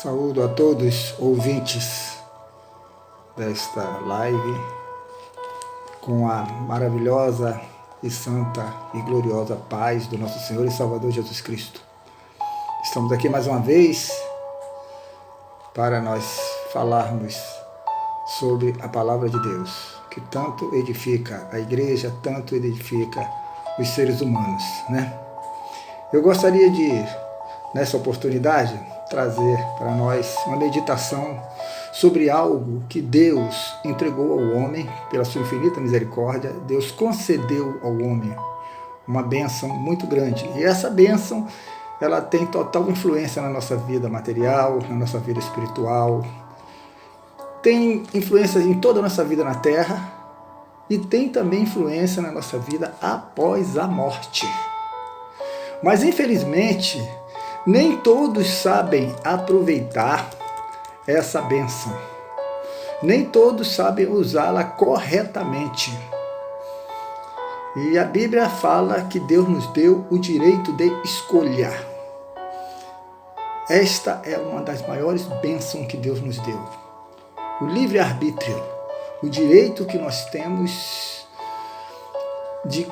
Saúdo a todos ouvintes desta live com a maravilhosa e santa e gloriosa paz do nosso Senhor e Salvador Jesus Cristo. Estamos aqui mais uma vez para nós falarmos sobre a palavra de Deus, que tanto edifica a igreja, tanto edifica os seres humanos, né? Eu gostaria de, nessa oportunidade, trazer para nós uma meditação sobre algo que Deus entregou ao homem pela sua infinita misericórdia. Deus concedeu ao homem uma bênção muito grande. E essa bênção, ela tem total influência na nossa vida material, na nossa vida espiritual. Tem influência em toda a nossa vida na terra e tem também influência na nossa vida após a morte. Mas, infelizmente, nem todos sabem aproveitar essa bênção. Nem todos sabem usá-la corretamente. E a Bíblia fala que Deus nos deu o direito de escolha. Esta é uma das maiores bênçãos que Deus nos deu. O livre-arbítrio, o direito que nós temos de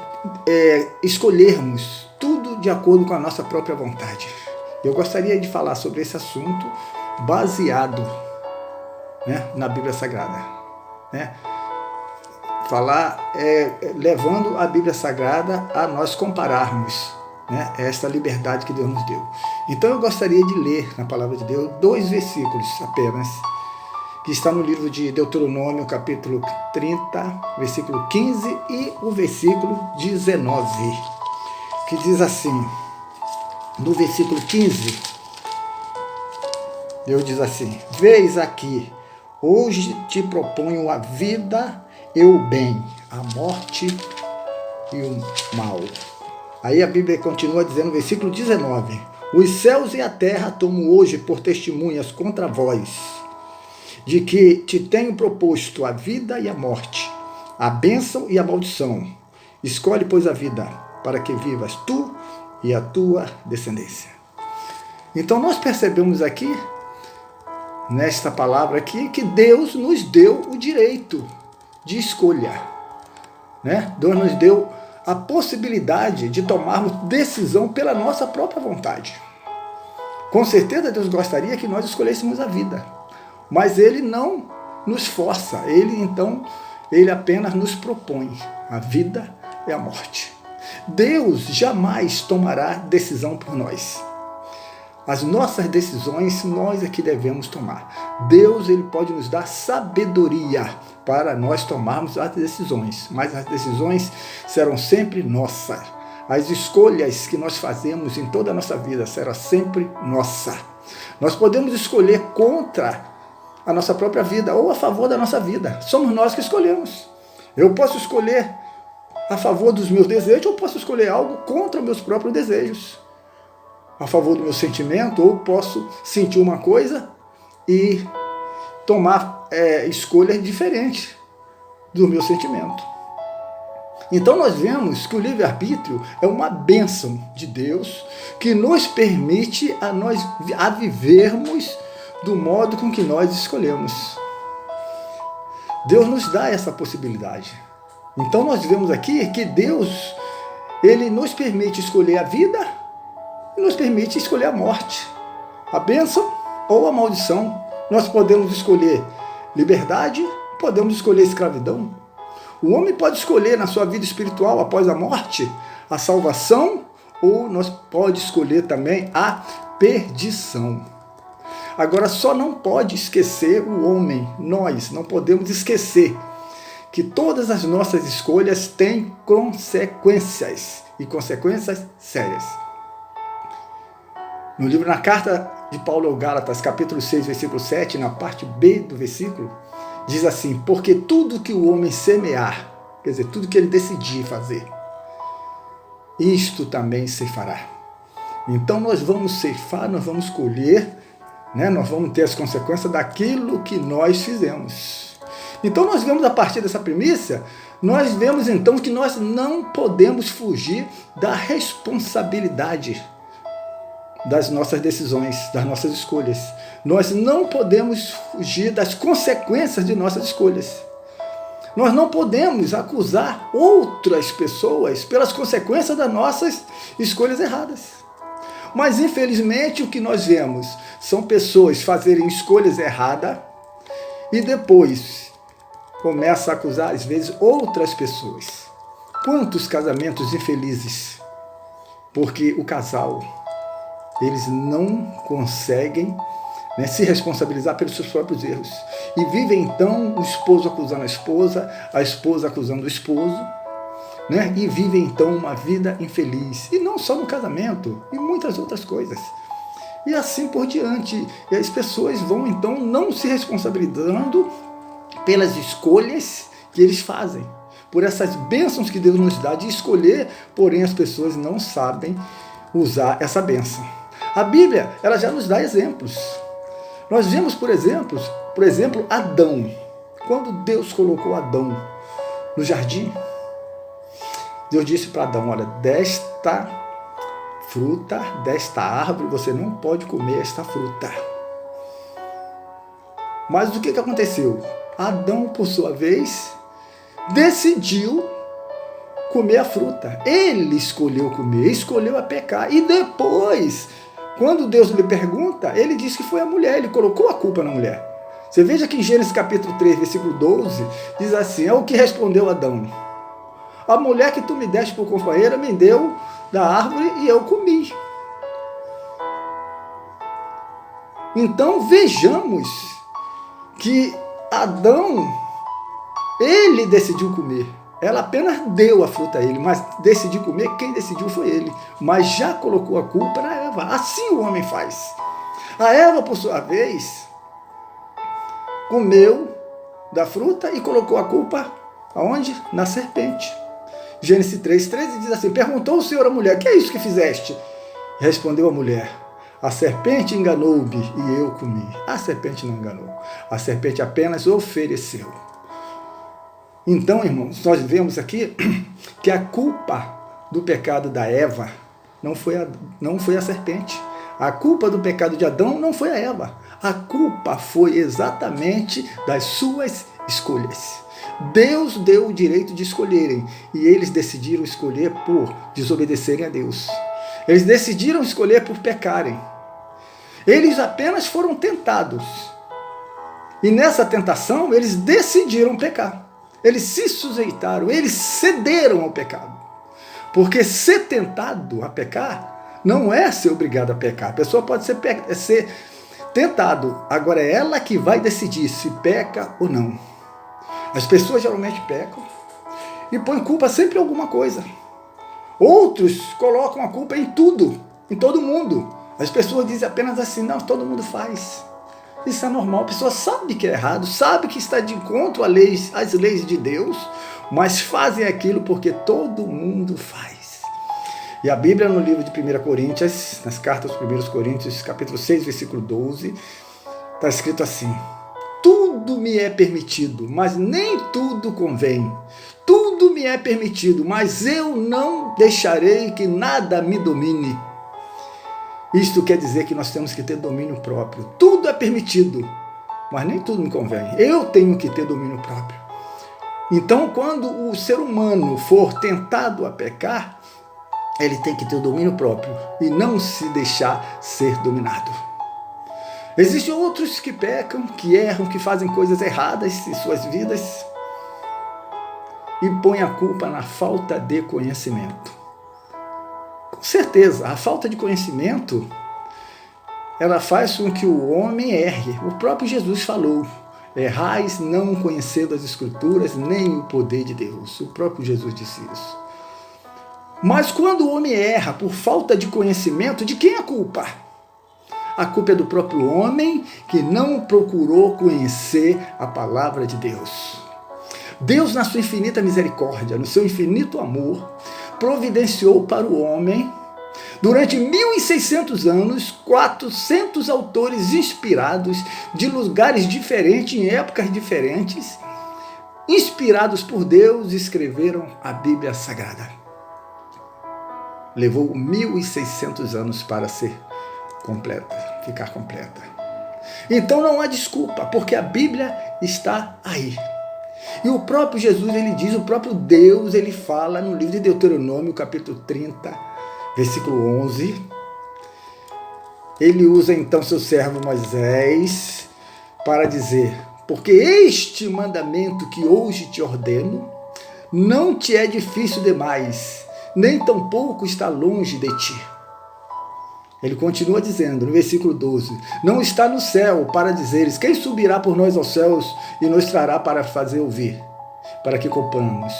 escolhermos tudo de acordo com a nossa própria vontade. Eu gostaria de falar sobre esse assunto baseado, né, na Bíblia Sagrada. Né? Falar levando a Bíblia Sagrada a nós compararmos, né, esta liberdade que Deus nos deu. Então eu gostaria de ler na Palavra de Deus 2 versículos apenas, que está no livro de Deuteronômio, capítulo 30, versículo 15 e o versículo 19, que diz assim, no versículo 15, Deus diz assim: Vês aqui, hoje te proponho a vida e o bem, a morte e o mal. Aí a Bíblia continua dizendo no versículo 19, Os céus e a terra tomo hoje por testemunhas contra vós, de que te tenho proposto a vida e a morte, a bênção e a maldição. Escolhe, pois, a vida, para que vivas tu e a tua descendência. Então nós percebemos aqui, nesta palavra aqui, que Deus nos deu o direito de escolha. Né? Deus nos deu a possibilidade de tomarmos decisão pela nossa própria vontade. Com certeza Deus gostaria que nós escolhêssemos a vida, mas Ele não nos força, Ele apenas nos propõe a vida e a morte. Deus jamais tomará decisão por nós. As nossas decisões nós é que devemos tomar. Deus, Ele pode nos dar sabedoria para nós tomarmos as decisões, mas as decisões serão sempre nossas. As escolhas que nós fazemos em toda a nossa vida serão sempre nossa. Nós podemos escolher contra a nossa própria vida ou a favor da nossa vida. Somos nós que escolhemos. Eu posso escolher a favor dos meus desejos ou posso escolher algo contra meus próprios desejos. A favor do meu sentimento, ou posso sentir uma coisa e tomar escolhas diferentes do meu sentimento. Então nós vemos que o livre-arbítrio é uma bênção de Deus que nos permite a vivermos do modo com que nós escolhemos. Deus nos dá essa possibilidade. Então nós vemos aqui que Deus, Ele nos permite escolher a vida e nos permite escolher a morte, a bênção ou a maldição. Nós podemos escolher liberdade, podemos escolher escravidão. O homem pode escolher na sua vida espiritual após a morte a salvação, ou nós pode escolher também a perdição. Agora, só não pode esquecer o homem, nós não podemos esquecer que todas as nossas escolhas têm consequências, e consequências sérias. No livro, na carta de Paulo aos Gálatas, capítulo 6, versículo 7, na parte B do versículo, diz assim: Porque tudo que o homem semear, quer dizer, tudo que ele decidir fazer, isto também se fará. Então nós vamos ceifar, nós vamos colher, né? Nós vamos ter as consequências daquilo que nós fizemos. Então nós vemos, a partir dessa premissa, nós vemos então que nós não podemos fugir da responsabilidade das nossas decisões, das nossas escolhas. Nós não podemos fugir das consequências de nossas escolhas. Nós não podemos acusar outras pessoas pelas consequências das nossas escolhas erradas. Mas, infelizmente, o que nós vemos são pessoas fazerem escolhas erradas e depois começam a acusar, às vezes, outras pessoas. Quantos casamentos infelizes? Porque o casal, eles não conseguem, né, se responsabilizar pelos seus próprios erros. E vivem, então, o esposo acusando a esposa acusando o esposo, né? E vivem, então, uma vida infeliz. E não só no casamento, e muitas outras coisas. E assim por diante. E as pessoas vão, então, não se responsabilizando pelas escolhas que eles fazem, por essas bênçãos que Deus nos dá de escolher, porém as pessoas não sabem usar essa bênção. A Bíblia, ela já nos dá exemplos. Nós vimos, por exemplo, Adão. Quando Deus colocou Adão no jardim, Deus disse para Adão, olha, desta fruta, desta árvore, você não pode comer esta fruta. Mas o que aconteceu? Adão, por sua vez, decidiu comer a fruta. Ele escolheu comer, escolheu a pecar. E depois, quando Deus lhe pergunta, ele diz que foi a mulher, ele colocou a culpa na mulher. Você veja que em Gênesis capítulo 3, versículo 12, diz assim, é o que respondeu Adão. A mulher que tu me deste por companheira me deu da árvore e eu comi. Então vejamos que Adão, ele decidiu comer. Ela apenas deu a fruta a ele, mas decidiu comer, quem decidiu foi ele. Mas já colocou a culpa na Eva. Assim o homem faz. A Eva, por sua vez, comeu da fruta e colocou a culpa aonde? Na serpente. Gênesis 3:13 diz assim, perguntou o Senhor à mulher, que é isso que fizeste? Respondeu a mulher, a serpente enganou-me e eu comi. A serpente não enganou. A serpente apenas ofereceu. Então, irmãos, nós vemos aqui que a culpa do pecado da Eva não foi a serpente. A culpa do pecado de Adão não foi a Eva. A culpa foi exatamente das suas escolhas. Deus deu o direito de escolherem e eles decidiram escolher por desobedecerem a Deus. Eles decidiram escolher por pecarem. Eles apenas foram tentados. E nessa tentação, eles decidiram pecar. Eles se sujeitaram, eles cederam ao pecado. Porque ser tentado a pecar não é ser obrigado a pecar. A pessoa pode ser tentado. Agora é ela que vai decidir se peca ou não. As pessoas geralmente pecam e põem culpa sempre em alguma coisa. Outros colocam a culpa em tudo, em todo mundo. As pessoas dizem apenas assim, não, todo mundo faz. Isso é normal, a pessoa sabe que é errado, sabe que está de encontro às leis de Deus, mas fazem aquilo porque todo mundo faz. E a Bíblia, no livro de 1 Coríntios, nas cartas dos 1 Coríntios, capítulo 6, versículo 12, está escrito assim, tudo me é permitido, mas nem tudo convém. Tudo me é permitido, mas eu não deixarei que nada me domine. Isto quer dizer que nós temos que ter domínio próprio. Tudo é permitido, mas nem tudo me convém. Eu tenho que ter domínio próprio. Então, quando o ser humano for tentado a pecar, ele tem que ter o domínio próprio e não se deixar ser dominado. Existem outros que pecam, que erram, que fazem coisas erradas em suas vidas e põem a culpa na falta de conhecimento. Com certeza, a falta de conhecimento, ela faz com que o homem erre. O próprio Jesus falou, errais não conhecendo as Escrituras, nem o poder de Deus. O próprio Jesus disse isso. Mas quando o homem erra por falta de conhecimento, de quem é a culpa? A culpa é do próprio homem que não procurou conhecer a palavra de Deus. Deus, na sua infinita misericórdia, no seu infinito amor, providenciou para o homem, durante 1.600 anos, 400 autores inspirados de lugares diferentes, em épocas diferentes, inspirados por Deus, escreveram a Bíblia Sagrada. Levou 1.600 anos para ser ficar completa. Então não há desculpa, porque a Bíblia está aí. E o próprio Jesus, ele diz, o próprio Deus, ele fala no livro de Deuteronômio, capítulo 30, versículo 11. Ele usa então seu servo Moisés para dizer: porque este mandamento que hoje te ordeno não te é difícil demais, nem tampouco está longe de ti. Ele continua dizendo, no versículo 12, não está no céu para dizeres, quem subirá por nós aos céus e nos trará para fazer ouvir, para que compramos.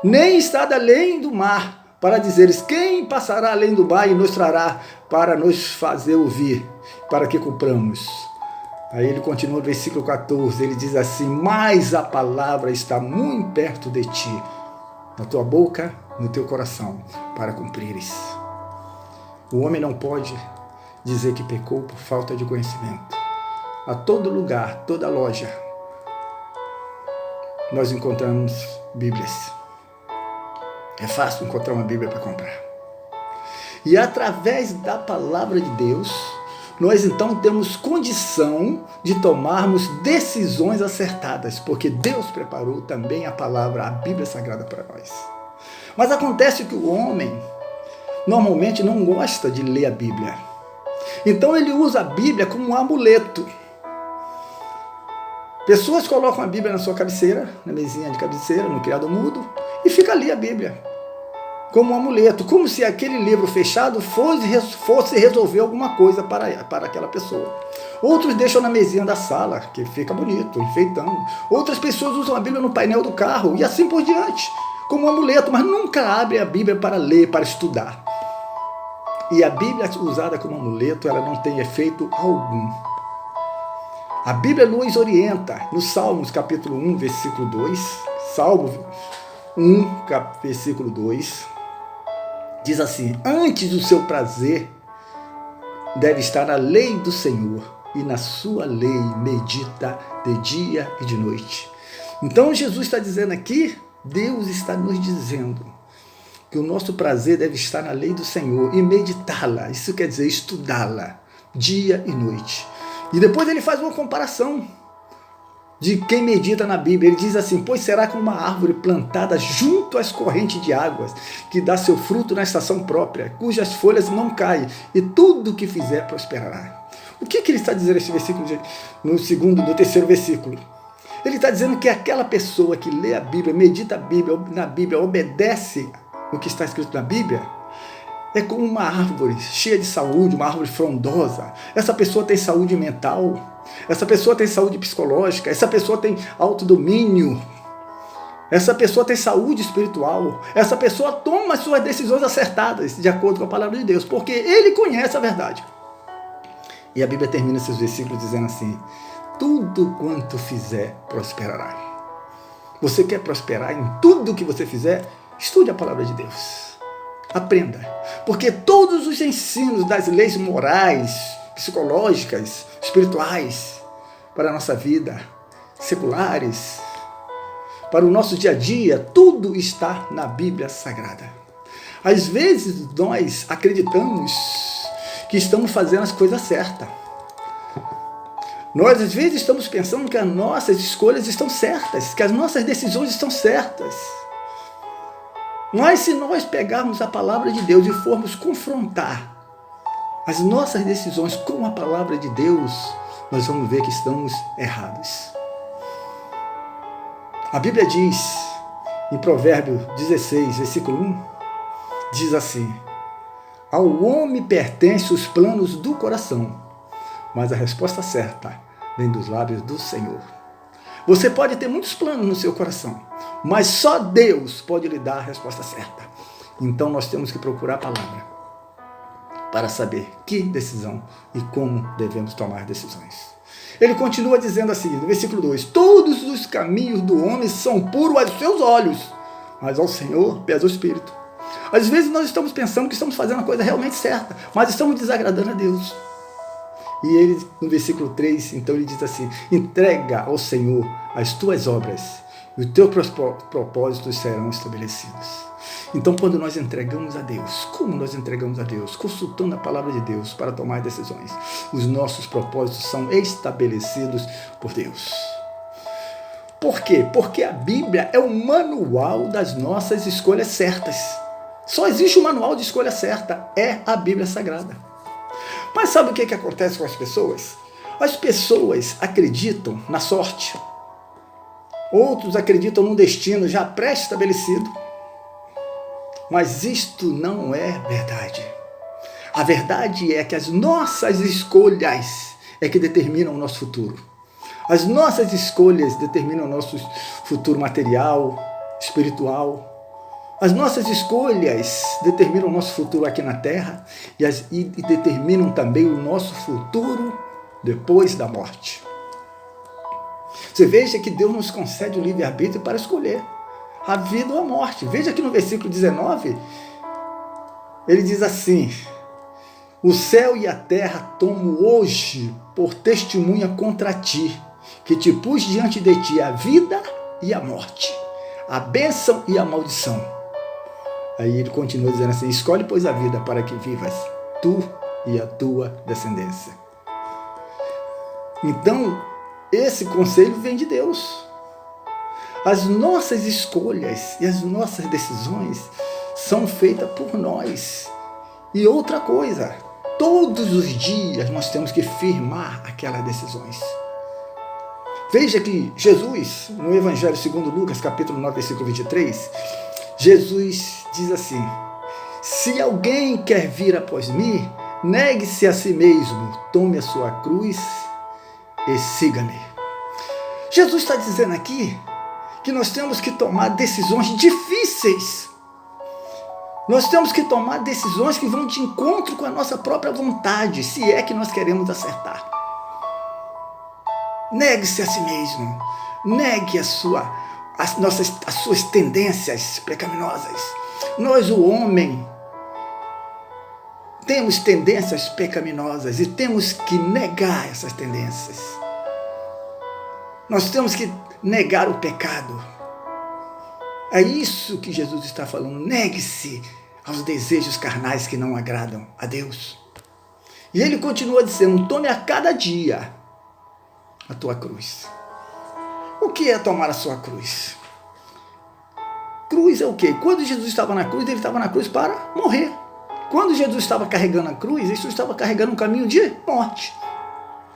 Nem está além do mar para dizeres, quem passará além do mar e nos trará para nos fazer ouvir, para que compramos. Aí ele continua no versículo 14, ele diz assim, mas a palavra está muito perto de ti, na tua boca, no teu coração, para cumprires. O homem não pode dizer que pecou por falta de conhecimento. A todo lugar, toda loja, nós encontramos Bíblias. É fácil encontrar uma Bíblia para comprar. E através da palavra de Deus, nós então temos condição de tomarmos decisões acertadas, porque Deus preparou também a palavra, a Bíblia Sagrada para nós. Mas acontece que o homem normalmente não gosta de ler a Bíblia. Então ele usa a Bíblia como um amuleto. Pessoas colocam a Bíblia na sua cabeceira, na mesinha de cabeceira, no criado mudo, e fica ali a Bíblia, como um amuleto, como se aquele livro fechado fosse resolver alguma coisa para aquela pessoa. Outros deixam na mesinha da sala, que fica bonito, enfeitando. Outras pessoas usam a Bíblia no painel do carro, e assim por diante, como um amuleto, mas nunca abrem a Bíblia para ler, para estudar. E a Bíblia usada como amuleto, ela não tem efeito algum. A Bíblia nos orienta, no Salmos capítulo 1, versículo 2, Salmo 1, versículo 2, diz assim, antes o seu prazer deve estar na lei do Senhor, e na sua lei medita de dia e de noite. Então Jesus está dizendo aqui, Deus está nos dizendo, que o nosso prazer deve estar na lei do Senhor e meditá-la, isso quer dizer estudá-la, dia e noite. E depois ele faz uma comparação de quem medita na Bíblia. Ele diz assim, pois será como uma árvore plantada junto às correntes de águas, que dá seu fruto na estação própria, cujas folhas não caem, e tudo o que fizer prosperará. O que ele está dizendo nesse versículo, no terceiro versículo? Ele está dizendo que aquela pessoa que lê a Bíblia, medita na Bíblia, obedece o que está escrito na Bíblia, é como uma árvore cheia de saúde, uma árvore frondosa. Essa pessoa tem saúde mental, essa pessoa tem saúde psicológica, essa pessoa tem autodomínio, essa pessoa tem saúde espiritual, essa pessoa toma as suas decisões acertadas, de acordo com a palavra de Deus, porque ele conhece a verdade. E a Bíblia termina esses versículos dizendo assim, tudo quanto fizer, prosperará. Você quer prosperar em tudo que você fizer? Estude a palavra de Deus. Aprenda. Porque todos os ensinos das leis morais, psicológicas, espirituais, para a nossa vida, seculares, para o nosso dia a dia, tudo está na Bíblia Sagrada. Às vezes nós acreditamos que estamos fazendo as coisas certas. Nós às vezes estamos pensando que as nossas escolhas estão certas, que as nossas decisões estão certas. Mas se nós pegarmos a palavra de Deus e formos confrontar as nossas decisões com a palavra de Deus, nós vamos ver que estamos errados. A Bíblia diz, em Provérbios 16, versículo 1, diz assim, ao homem pertencem os planos do coração, mas a resposta certa vem dos lábios do Senhor. Você pode ter muitos planos no seu coração, mas só Deus pode lhe dar a resposta certa. Então nós temos que procurar a palavra para saber que decisão e como devemos tomar decisões. Ele continua dizendo assim, no versículo 2, todos os caminhos do homem são puros aos seus olhos, mas ao Senhor pesa o espírito. Às vezes nós estamos pensando que estamos fazendo a coisa realmente certa, mas estamos desagradando a Deus. E ele, no versículo 3, então ele diz assim, entrega ao Senhor as tuas obras, e os teus propósitos serão estabelecidos. Então, quando nós entregamos a Deus, como nós entregamos a Deus? Consultando a palavra de Deus para tomar decisões. Os nossos propósitos são estabelecidos por Deus. Por quê? Porque a Bíblia é o manual das nossas escolhas certas. Só existe um manual de escolha certa, é a Bíblia Sagrada. Mas sabe o que acontece com as pessoas? As pessoas acreditam na sorte. Outros acreditam num destino já pré-estabelecido. Mas isto não é verdade. A verdade é que as nossas escolhas é que determinam o nosso futuro. As nossas escolhas determinam o nosso futuro material, espiritual. As nossas escolhas determinam o nosso futuro aqui na Terra e determinam também o nosso futuro depois da morte. Você veja que Deus nos concede o livre-arbítrio para escolher a vida ou a morte. Veja que no versículo 19, ele diz assim: o céu e a terra tomo hoje por testemunha contra ti, que te pus diante de ti a vida e a morte, a bênção e a maldição. Aí ele continua dizendo assim: escolhe, pois, a vida para que vivas, tu e a tua descendência. Então, esse conselho vem de Deus. As nossas escolhas e as nossas decisões são feitas por nós. E outra coisa, todos os dias nós temos que firmar aquelas decisões. Veja que Jesus, no Evangelho segundo Lucas, capítulo 9, versículo 23, Jesus diz assim: se alguém quer vir após mim, negue-se a si mesmo, tome a sua cruz e siga-me. Jesus está dizendo aqui que nós temos que tomar decisões difíceis. Nós temos que tomar decisões que vão de encontro com a nossa própria vontade, se é que nós queremos acertar. Negue-se a si mesmo. Negue as suas tendências pecaminosas. Nós, o homem, temos tendências pecaminosas e temos que negar essas tendências. Nós temos que negar o pecado. É isso que Jesus está falando. Negue-se aos desejos carnais que não agradam a Deus. E ele continua dizendo: tome a cada dia a tua cruz. O que é tomar a sua cruz? Cruz é o quê? Quando Jesus estava na cruz, ele estava na cruz para morrer. Quando Jesus estava carregando a cruz, ele estava carregando um caminho de morte.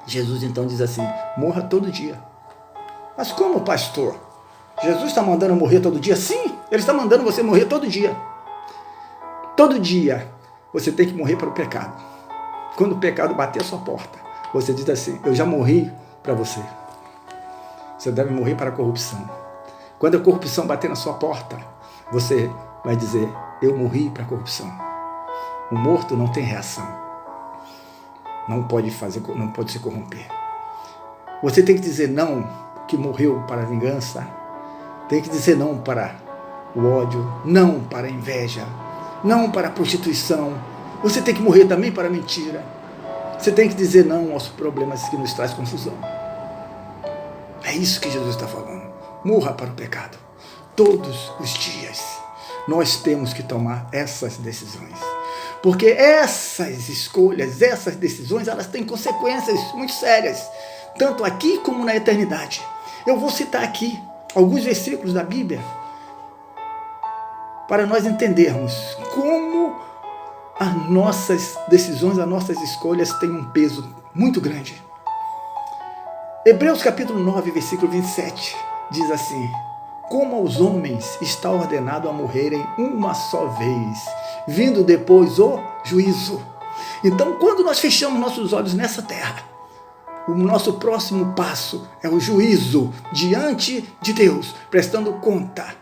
Jesus então diz assim: morra todo dia. Mas como, pastor? Jesus está mandando morrer todo dia? Sim, ele está mandando você morrer todo dia. Todo dia você tem que morrer para o pecado. Quando o pecado bater a sua porta, você diz assim: eu já morri para você. Você deve morrer para a corrupção. Quando a corrupção bater na sua porta, você vai dizer: eu morri para a corrupção. O morto não tem reação. Não pode se corromper. Você tem que dizer não, que morreu para a vingança. Tem que dizer não para o ódio, não para a inveja, não para a prostituição. Você tem que morrer também para a mentira. Você tem que dizer não aos problemas que nos traz confusão. É isso que Jesus está falando. Morra para o pecado. Todos os dias nós temos que tomar essas decisões. Porque essas escolhas, essas decisões, elas têm consequências muito sérias, tanto aqui como na eternidade. Eu vou citar aqui alguns versículos da Bíblia para nós entendermos como as nossas decisões, as nossas escolhas têm um peso muito grande. Hebreus capítulo 9, versículo 27, diz assim: como aos homens está ordenado a morrerem uma só vez, vindo depois o juízo. Então, quando nós fechamos nossos olhos nessa terra, o nosso próximo passo é o juízo diante de Deus, prestando conta.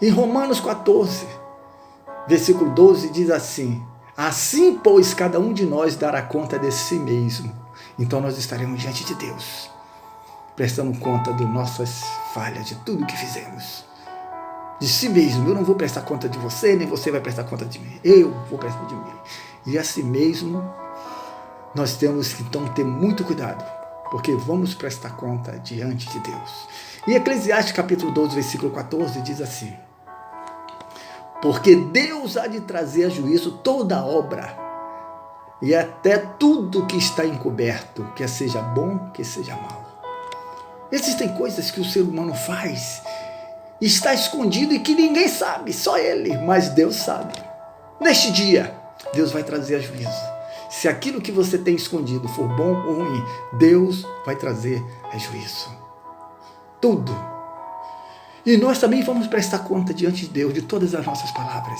Em Romanos 14, versículo 12, diz assim: assim, pois, cada um de nós dará conta de si mesmo. Então nós estaremos diante de Deus, prestando conta de nossas falhas, de tudo que fizemos. De si mesmo. Eu não vou prestar conta de você, nem você vai prestar conta de mim. Eu vou prestar de mim. E a si mesmo, nós temos que então ter muito cuidado, porque vamos prestar conta diante de Deus. E Eclesiastes capítulo 12, versículo 14 diz assim: Porque Deus há de trazer a juízo toda obra, e até tudo que está encoberto, quer seja bom, quer seja mal. Existem coisas que o ser humano faz, está escondido e que ninguém sabe, só ele, mas Deus sabe. Neste dia, Deus vai trazer a juízo. Se aquilo que você tem escondido for bom ou ruim, Deus vai trazer a juízo. Tudo. E nós também vamos prestar conta diante de Deus de todas as nossas palavras.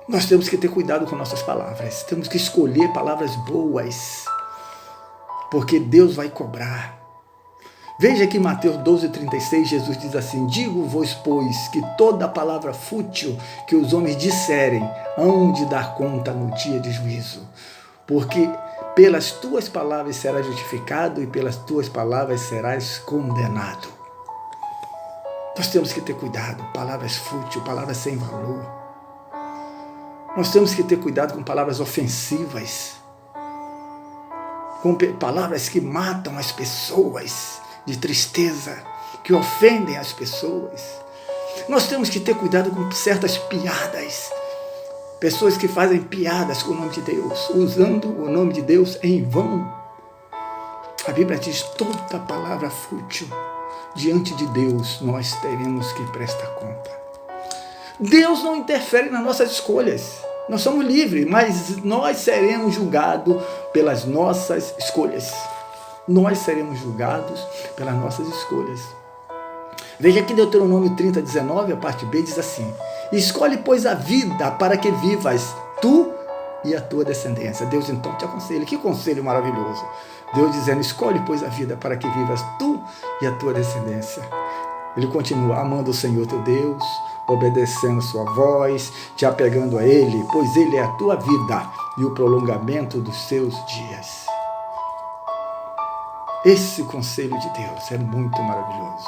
Nós temos que ter cuidado com nossas palavras. Temos que escolher palavras boas, porque Deus vai cobrar. Veja que em Mateus 12,36, Jesus diz assim: digo-vos, pois, que toda palavra fútil que os homens disserem, hão de dar conta no dia de juízo. Porque pelas tuas palavras serás justificado e pelas tuas palavras serás condenado. Nós temos que ter cuidado, palavras fúteis, palavras sem valor. Nós temos que ter cuidado com palavras ofensivas, com palavras que matam as pessoas de tristeza, que ofendem as pessoas. Nós temos que ter cuidado com certas piadas, pessoas que fazem piadas com o nome de Deus, usando o nome de Deus em vão. A Bíblia diz: toda palavra fútil diante de Deus nós teremos que prestar conta. Deus não interfere nas nossas escolhas. Nós somos livres, mas nós seremos julgados pelas nossas escolhas. Nós seremos julgados pelas nossas escolhas. Veja que Deuteronômio 30:19, a parte B, diz assim: escolhe, pois, a vida para que vivas tu e a tua descendência. Deus então te aconselha. Que conselho maravilhoso. Deus dizendo: escolhe, pois, a vida para que vivas tu e a tua descendência. Ele continua: amando o Senhor teu Deus, obedecendo sua voz, te apegando a Ele, pois Ele é a tua vida e o prolongamento dos seus dias. Esse conselho de Deus é muito maravilhoso.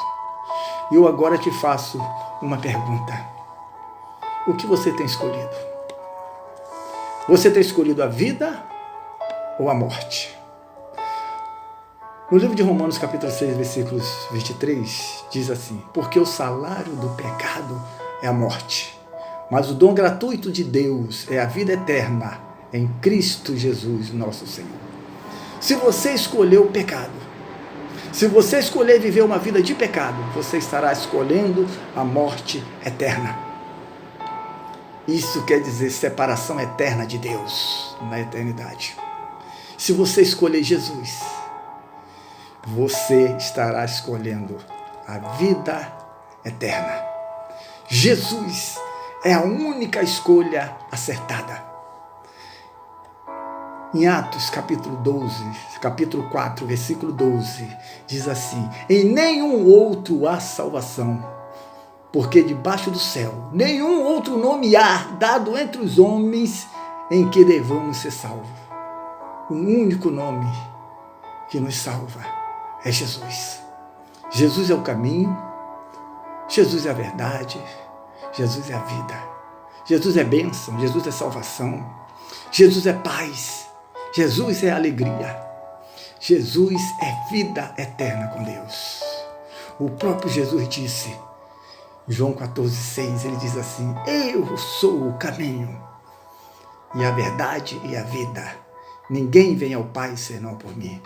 E eu agora te faço uma pergunta. O que você tem escolhido? Você tem escolhido a vida ou a morte? No livro de Romanos, capítulo 6, versículos 23, diz assim: porque o salário do pecado é a morte, mas o dom gratuito de Deus é a vida eterna em Cristo Jesus, nosso Senhor. Se você escolher o pecado, se você escolher viver uma vida de pecado, você estará escolhendo a morte eterna. Isso quer dizer separação eterna de Deus na eternidade. Se você escolher Jesus, você estará escolhendo a vida eterna. Jesus é a única escolha acertada. Em Atos, capítulo 4, versículo 12, diz assim: em nenhum outro há salvação, porque debaixo do céu nenhum outro nome há dado entre os homens em que devamos ser salvos. O único nome que nos salva é Jesus. Jesus é o caminho, Jesus é a verdade, Jesus é a vida, Jesus é bênção, Jesus é salvação, Jesus é paz, Jesus é alegria, Jesus é vida eterna com Deus. O próprio Jesus disse, João 14,6, ele diz assim: eu sou o caminho e a verdade e a vida, ninguém vem ao Pai senão por mim.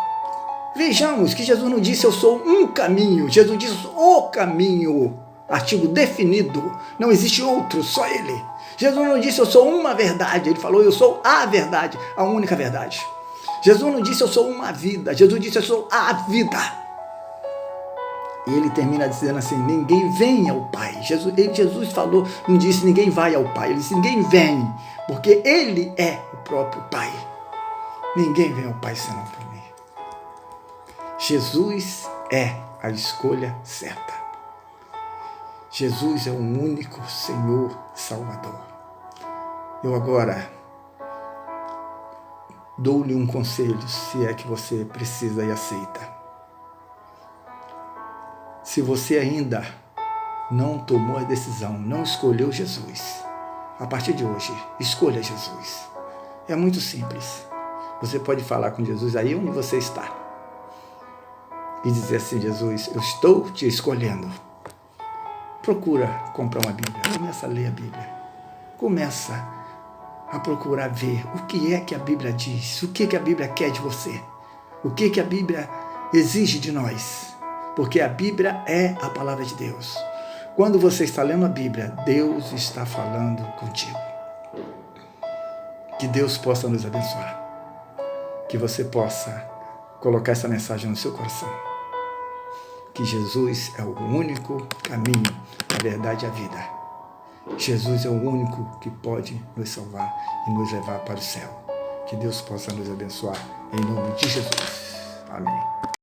Vejamos que Jesus não disse eu sou um caminho, Jesus disse o caminho, artigo definido, não existe outro, só Ele. Jesus não disse eu sou uma verdade, Ele falou eu sou a verdade, a única verdade. Jesus não disse eu sou uma vida, Jesus disse eu sou a vida. E Ele termina dizendo assim: ninguém vem ao Pai. Jesus falou, não disse ninguém vai ao Pai, Ele disse ninguém vem, porque Ele é o próprio Pai. Ninguém vem ao Pai senão por mim. Jesus é a escolha certa. Jesus é o único Senhor Salvador. Eu agora dou-lhe um conselho, se é que você precisa e aceita. Se você ainda não tomou a decisão, não escolheu Jesus, a partir de hoje, escolha Jesus. É muito simples. Você pode falar com Jesus aí onde você está e dizer assim: Jesus, eu estou te escolhendo. procura comprar uma Bíblia, começa a ler a Bíblia, começa a procurar ver o que é que a Bíblia diz, o que a Bíblia quer de você, o que a Bíblia exige de nós, porque a Bíblia é a palavra de Deus. Quando você está lendo a Bíblia, Deus está falando contigo. Que Deus possa nos abençoar, que você possa colocar essa mensagem no seu coração, que Jesus é o único caminho, a verdade e a vida. Jesus é o único que pode nos salvar e nos levar para o céu. Que Deus possa nos abençoar, em nome de Jesus. Amém.